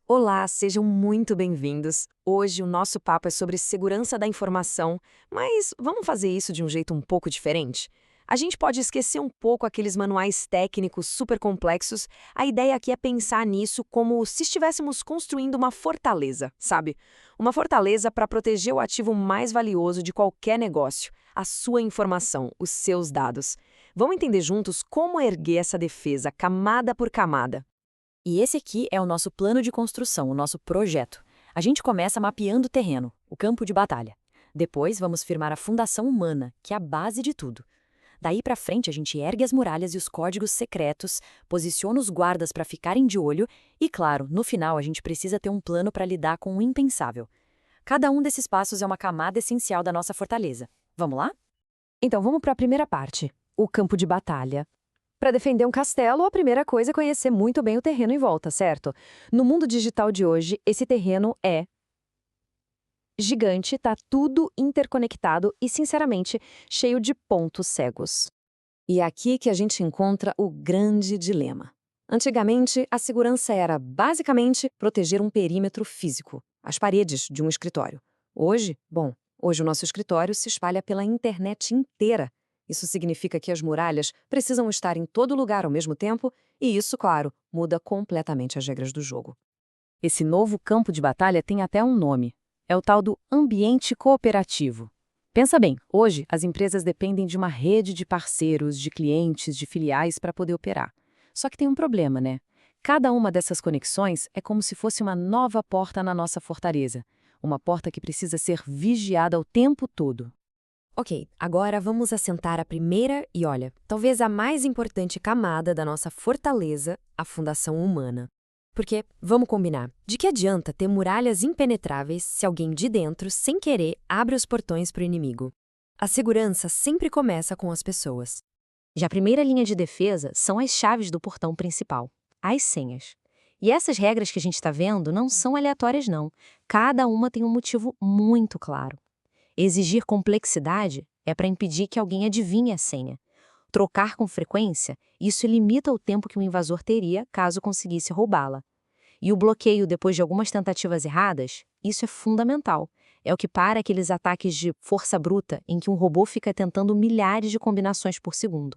Olá, sejam muito bem-vindos. Hoje o nosso papo é sobre segurança da informação, mas vamos fazer isso de um jeito um pouco diferente? A gente pode esquecer um pouco aqueles manuais técnicos super complexos. A ideia aqui é pensar nisso como se estivéssemos construindo uma fortaleza, sabe? Uma fortaleza para proteger o ativo mais valioso de qualquer negócio, a sua informação, os seus dados. Vamos entender juntos como erguer essa defesa, camada por camada. E esse aqui é o nosso plano de construção, o nosso projeto. A gente começa mapeando o terreno, o campo de batalha. Depois, vamos firmar a fundação humana, que é a base de tudo. Daí para frente, a gente ergue as muralhas e os códigos secretos, posiciona os guardas para ficarem de olho e, claro, no final, a gente precisa ter um plano para lidar com o impensável. Cada um desses passos é uma camada essencial da nossa fortaleza. Vamos lá? Então vamos para a primeira parte, o campo de batalha. Para defender um castelo, a primeira coisa é conhecer muito bem o terreno em volta, certo? No mundo digital de hoje, esse terreno é gigante, tá tudo interconectado e, sinceramente, cheio de pontos cegos. E é aqui que a gente encontra o grande dilema. Antigamente, a segurança era, basicamente, proteger um perímetro físico, as paredes de um escritório. Hoje o nosso escritório se espalha pela internet inteira. Isso significa que as muralhas precisam estar em todo lugar ao mesmo tempo, e isso, claro, muda completamente as regras do jogo. Esse novo campo de batalha tem até um nome. É o tal do ambiente cooperativo. Pensa bem, hoje as empresas dependem de uma rede de parceiros, de clientes, de filiais para poder operar. Só que tem um problema, né? Cada uma dessas conexões é como se fosse uma nova porta na nossa fortaleza. Uma porta que precisa ser vigiada o tempo todo. Ok, agora vamos assentar a primeira e, olha, talvez a mais importante camada da nossa fortaleza, a fundação humana. Porque, vamos combinar, de que adianta ter muralhas impenetráveis se alguém de dentro, sem querer, abre os portões para o inimigo? A segurança sempre começa com as pessoas. Já a primeira linha de defesa são as chaves do portão principal, as senhas. E essas regras que a gente está vendo não são aleatórias, não. Cada uma tem um motivo muito claro. Exigir complexidade é para impedir que alguém adivinhe a senha. Trocar com frequência, isso limita o tempo que o invasor teria caso conseguisse roubá-la. E o bloqueio depois de algumas tentativas erradas, isso é fundamental. É o que para aqueles ataques de força bruta em que um robô fica tentando milhares de combinações por segundo.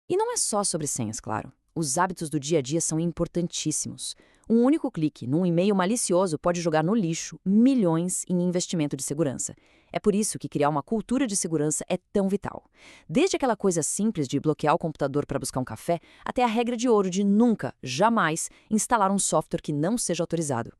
E não é só sobre senhas, claro. Os hábitos do dia a dia são importantíssimos. Um único clique num e-mail malicioso pode jogar no lixo milhões em investimento de segurança. É por isso que criar uma cultura de segurança é tão vital. Desde aquela coisa simples de bloquear o computador para buscar um café, até a regra de ouro de nunca, jamais, instalar um software que não seja autorizado.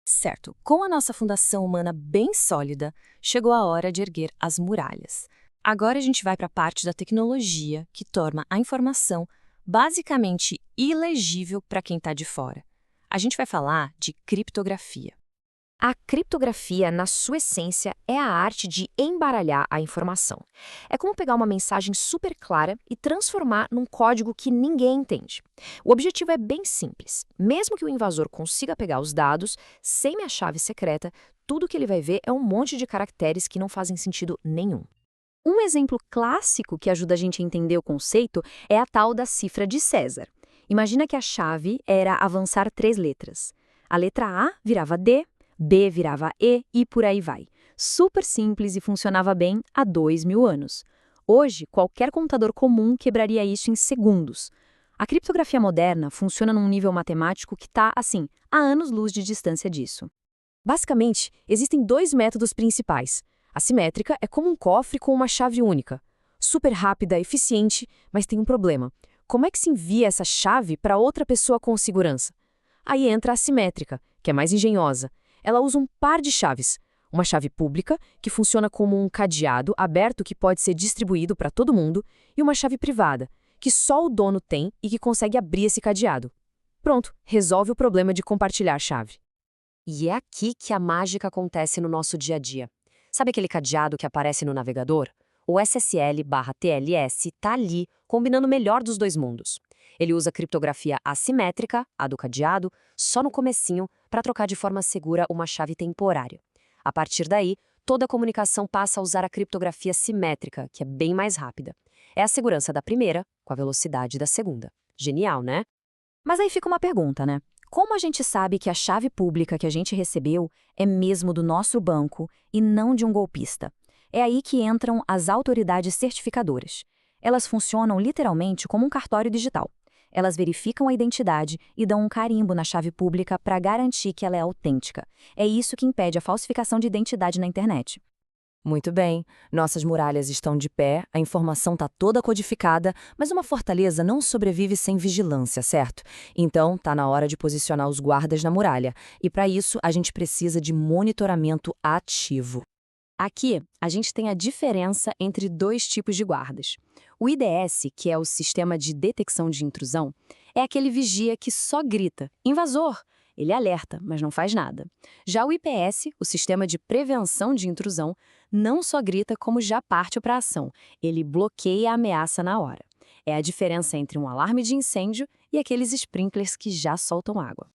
Certo, com a nossa fundação humana bem sólida, chegou a hora de erguer as muralhas. Agora a gente vai para a parte da tecnologia que torna a informação basicamente ilegível para quem está de fora. A gente vai falar de criptografia. A criptografia, na sua essência, é a arte de embaralhar a informação. É como pegar uma mensagem super clara e transformar num código que ninguém entende. O objetivo é bem simples. Mesmo que o invasor consiga pegar os dados, sem a chave secreta, tudo que ele vai ver é um monte de caracteres que não fazem sentido nenhum. Um exemplo clássico que ajuda a gente a entender o conceito é a tal da cifra de César. Imagina que a chave era avançar 3 letras. A letra A virava D, B virava E por aí vai. Super simples e funcionava bem há 2000 anos. Hoje, qualquer computador comum quebraria isso em segundos. A criptografia moderna funciona num nível matemático que está, assim, a anos-luz de distância disso. Basicamente, existem 2 métodos principais. A simétrica é como um cofre com uma chave única. Super rápida, eficiente, mas tem um problema. Como é que se envia essa chave para outra pessoa com segurança? Aí entra a assimétrica, que é mais engenhosa. Ela usa um par de chaves. Uma chave pública, que funciona como um cadeado aberto que pode ser distribuído para todo mundo, e uma chave privada, que só o dono tem e que consegue abrir esse cadeado. Pronto, resolve o problema de compartilhar a chave. E é aqui que a mágica acontece no nosso dia a dia. Sabe aquele cadeado que aparece no navegador? O SSL/TLS está ali, combinando o melhor dos dois mundos. Ele usa criptografia assimétrica, a do cadeado, só no comecinho, para trocar de forma segura uma chave temporária. A partir daí, toda a comunicação passa a usar a criptografia simétrica, que é bem mais rápida. É a segurança da primeira com a velocidade da segunda. Genial, né? Mas aí fica uma pergunta, né? Como a gente sabe que a chave pública que a gente recebeu é mesmo do nosso banco e não de um golpista? É aí que entram as autoridades certificadoras. Elas funcionam literalmente como um cartório digital. Elas verificam a identidade e dão um carimbo na chave pública para garantir que ela é autêntica. É isso que impede a falsificação de identidade na internet. Muito bem, nossas muralhas estão de pé, a informação está toda codificada, mas uma fortaleza não sobrevive sem vigilância, certo? Então, está na hora de posicionar os guardas na muralha. E para isso, a gente precisa de monitoramento ativo. Aqui, a gente tem a diferença entre dois tipos de guardas. O IDS, que é o Sistema de Detecção de Intrusão, é aquele vigia que só grita, invasor! Ele alerta, mas não faz nada. Já o IPS, o Sistema de Prevenção de Intrusão, não só grita como já parte para a ação. Ele bloqueia a ameaça na hora. É a diferença entre um alarme de incêndio e aqueles sprinklers que já soltam água.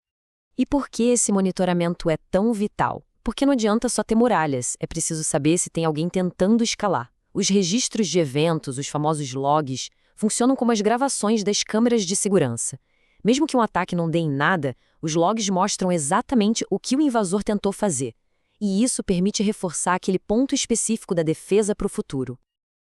E por que esse monitoramento é tão vital? Porque não adianta só ter muralhas, é preciso saber se tem alguém tentando escalar. Os registros de eventos, os famosos logs, funcionam como as gravações das câmeras de segurança. Mesmo que um ataque não dê em nada, os logs mostram exatamente o que o invasor tentou fazer. E isso permite reforçar aquele ponto específico da defesa para o futuro.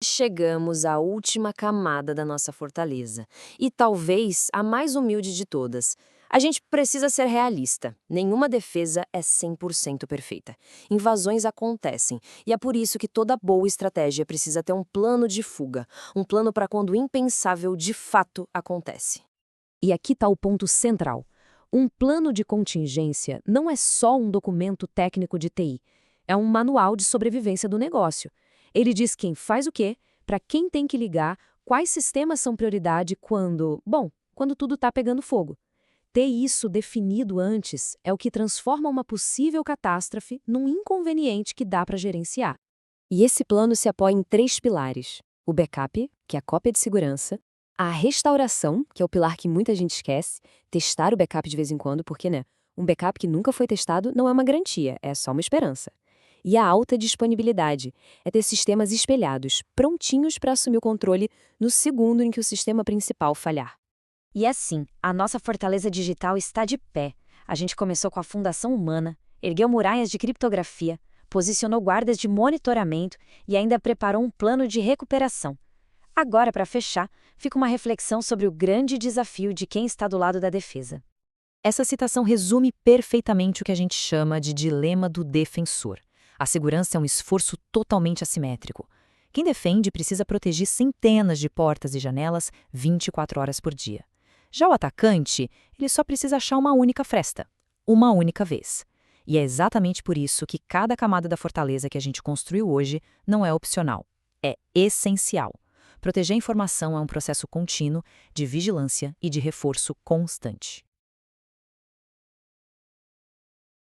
Chegamos à última camada da nossa fortaleza, e talvez a mais humilde de todas. A gente precisa ser realista. Nenhuma defesa é 100% perfeita. Invasões acontecem, e é por isso que toda boa estratégia precisa ter um plano de fuga, um plano para quando o impensável de fato acontece. E aqui está o ponto central. Um plano de contingência não é só um documento técnico de TI, é um manual de sobrevivência do negócio. Ele diz quem faz o quê, para quem tem que ligar, quais sistemas são prioridade quando tudo está pegando fogo. Ter isso definido antes é o que transforma uma possível catástrofe num inconveniente que dá para gerenciar. E esse plano se apoia em 3 pilares: o backup, que é a cópia de segurança, a restauração, que é o pilar que muita gente esquece, testar o backup de vez em quando, porque, um backup que nunca foi testado não é uma garantia, é só uma esperança. E a alta disponibilidade é ter sistemas espelhados, prontinhos para assumir o controle no segundo em que o sistema principal falhar. E assim, a nossa fortaleza digital está de pé. A gente começou com a fundação humana, ergueu muralhas de criptografia, posicionou guardas de monitoramento e ainda preparou um plano de recuperação. Agora, para fechar, fica uma reflexão sobre o grande desafio de quem está do lado da defesa. Essa citação resume perfeitamente o que a gente chama de dilema do defensor. A segurança é um esforço totalmente assimétrico. Quem defende precisa proteger centenas de portas e janelas 24 horas por dia. Já o atacante, ele só precisa achar uma única fresta, uma única vez. E é exatamente por isso que cada camada da fortaleza que a gente construiu hoje não é opcional, é essencial. Proteger a informação é um processo contínuo de vigilância e de reforço constante.